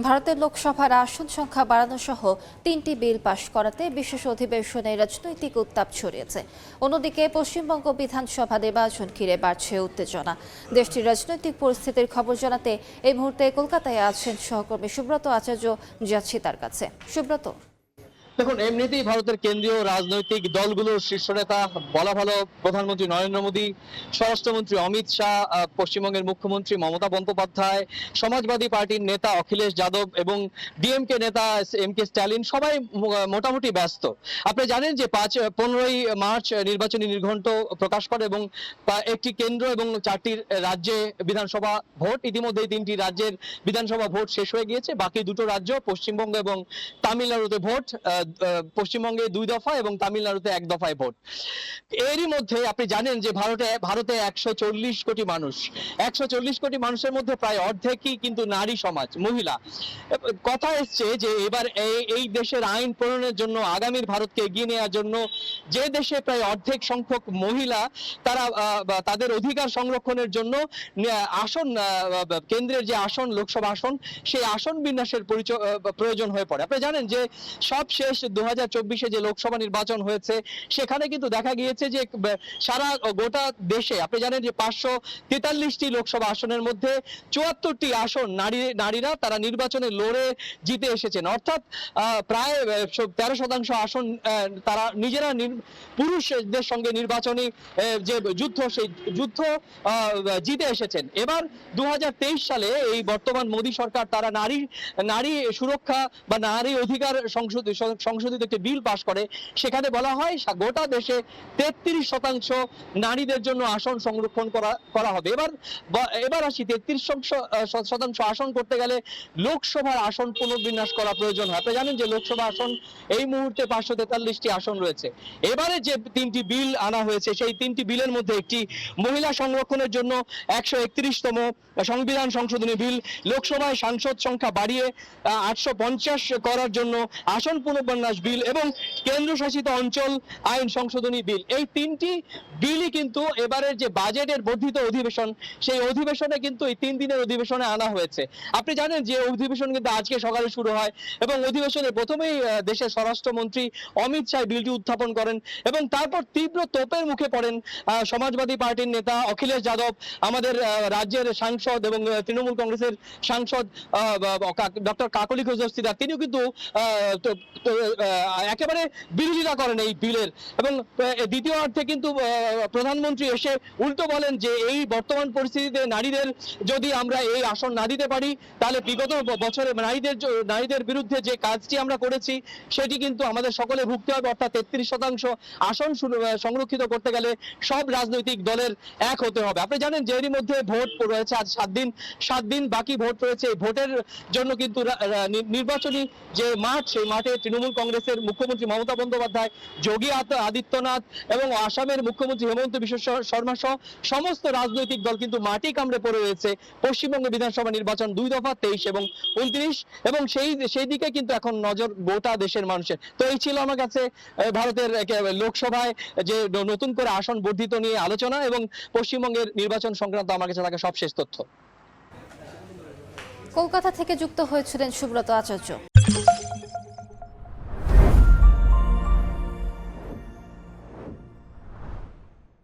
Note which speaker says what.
Speaker 1: ভারতের লোকসভার আসন সংখ্যা বাড়ানো সহ 3টি বিল পাশ করাতে বিশেষ অধিবেশনে রাজনৈতিক উত্তাপ ছড়িয়েছে। অন্যদিকে পশ্চিমবঙ্গ বিধানসভা নির্বাচন ঘিরে বাড়ছে উত্তেজনা। দেশটির রাজনৈতিক পরিস্থিতির খবর জানাতে এই মুহূর্তে কলকাতায় আছেন সহকর্মী সুব্রত আচার্য। যাচ্ছি তার কাছে। সুব্রত,
Speaker 2: দেখুন, এমনিতেই ভারতের কেন্দ্রীয় রাজনৈতিক দলগুলোর শীর্ষ নেতা বলা ভালো প্রধানমন্ত্রী নরেন্দ্র মোদী, স্বরাষ্ট্রমন্ত্রী অমিত শাহ, পশ্চিমবঙ্গের মুখ্যমন্ত্রী মমতা বন্দ্যোপাধ্যায়, সমাজবাদী পার্টির নেতা অখিলেশ যাদব এবং ডিএমকে নেতা এম.কে. স্ট্যালিন সবাই মোটামুটি ব্যস্ত। আপনি জানেন যে 15ই মার্চ নির্বাচনী নির্ঘণ্ট প্রকাশ করে এবং একটি কেন্দ্র এবং 4টি রাজ্যে বিধানসভা ভোট, ইতিমধ্যে 3টি রাজ্যের বিধানসভা ভোট শেষ হয়ে গিয়েছে। বাকি দুটো রাজ্য পশ্চিমবঙ্গ এবং তামিলনাড়ুতে ভোট, পশ্চিমবঙ্গে 2 দফা এবং তামিলনাড়ুতে 1 দফায় ভোট। এরই মধ্যে আপনি জানেন যে ভারতে 140 কোটি মানুষ, 140 কোটি মানুষের মধ্যে প্রায় অর্ধেকই কিন্তু নারী সমাজ, মহিলা। কথা এসছে যে এবার এই দেশের আইন প্রণয়নের জন্য, আগামীর ভারতকে এগিয়ে নেওয়ার জন্য, যে দেশে প্রায় অর্ধেক সংখ্যক মহিলা তারা তাদের অধিকার সংরক্ষণের জন্য আসন, কেন্দ্রের যে আসন, লোকসভা আসন, সেই আসন বিন্যাসের প্রয়োজন হয়ে পড়ে। আপনি জানেন যে সব শেষ 2024-এ যে লোকসভা নির্বাচন হয়েছে সেখানে কিন্তু দেখা গিয়েছে যে সারা গোটা দেশে আপনি জানেন যে 543টি লোকসভা আসনের মধ্যে 74টি আসন নারীরা তারা নির্বাচনে লড়ে জিতে এসেছেন। অর্থাৎ প্রায় 13% আসন তারা নিজেরা পুরুষদের সঙ্গে নির্বাচনী যে সেই যুদ্ধ জিতে এসেছেন। এবার 2023 সালে এই বর্তমান মোদী সরকার তারা নারী সুরক্ষা বা নারী অধিকার সংশোধিত একটি বিল পাশ করে। সেখানে বলা হয় গোটা দেশে 33% নারীদের জন্য আসন সংরক্ষণ করা হবে। এবার আসি, 33% আসন করতে গেলে লোকসভার আসন পুনর্বিন্যাস করা প্রয়োজন হয়। আপনি জানেন যে লোকসভা আসন এই মুহূর্তে 543টি আসন রয়েছে। এবারে যে 3টি বিল আনা হয়েছে সেই 3টি বিলের মধ্যে একটি মহিলা সংরক্ষণের জন্য 131তম সংবিধান সংশোধনী বিল, লোকসভায় সাংসদ সংখ্যা বাড়িয়ে 850 করার জন্য আসন পুনর্বিন্যাস বিল এবং কেন্দ্রশাসিত অঞ্চল আইন সংশোধনী বিল। এই 3টি বিলই কিন্তু এবারের যে বাজেটের বর্ধিত অধিবেশন, সেই অধিবেশনে কিন্তু এই 3 দিনের অধিবেশনে আনা হয়েছে। আপনি জানেন যে অধিবেশন কিন্তু আজকে সকালে শুরু হয় এবং অধিবেশনে প্রথমেই দেশের স্বরাষ্ট্রমন্ত্রী অমিত শাহ বিলটি উত্থাপন করেন এবং তারপর তীব্র তোপের মুখে পড়েন সমাজবাদী পার্টির নেতা অখিলেশ যাদব, আমাদের রাজ্যের সাংসদ এবং তৃণমূল কংগ্রেসের সাংসদ ডক্টর কাকলি ঘোষ দস্তিদার। তিনিও কিন্তু একেবারে বিরোধিতা করেন এই বিলের এবং দ্বিতীয়ার্ধে কিন্তু প্রধানমন্ত্রী এসে উল্টো বলেন যে এই বর্তমান পরিস্থিতিতে নারীদের যদি আমরা এই আসন না দিতে পারি তাহলে বিগত বছরে নারীদের বিরুদ্ধে যে কাজটি আমরা করেছি সেটি কিন্তু আমাদের সকলে ভুগতে হবে। অর্থাৎ 33% আসন সংরক্ষিত করতে গেলে সব রাজনৈতিক দলের এক হতে হবে। আপনি জানেন যে এরই মধ্যে ভোট রয়েছে আজ 7 দিন বাকি ভোট রয়েছে। ভোটের জন্য কিন্তু নির্বাচনী যে মাঠ, সেই মাঠে তৃণমূল কংগ্রেসের মুখ্যমন্ত্রী মমতা বন্দ্যোপাধ্যায়, যোগী আদিত্যনাথ এবং আসামের মুখ্যমন্ত্রী হেমন্ত বিশ্ব শর্মা সহ সমস্ত রাজনৈতিক দল কিন্তু মাটি কামড়ে পড়ে রয়েছে পশ্চিমবঙ্গ বিধানসভা নির্বাচন 2 দফা 23 এবং 29 এবং সেই দিকে কিন্তু এখন নজর গোটা দেশের মানুষের। তো এই ছিল আমার কাছে ভারতের লোকসভায় যে নতুন করে আসন বর্ধিত নিয়ে আলোচনা এবং পশ্চিমবঙ্গের নির্বাচন সংক্রান্ত আমার কাছে থাকা সবশেষ তথ্য।
Speaker 1: কলকাতা থেকে যুক্ত হয়েছিলেন সুব্রত আচার্য।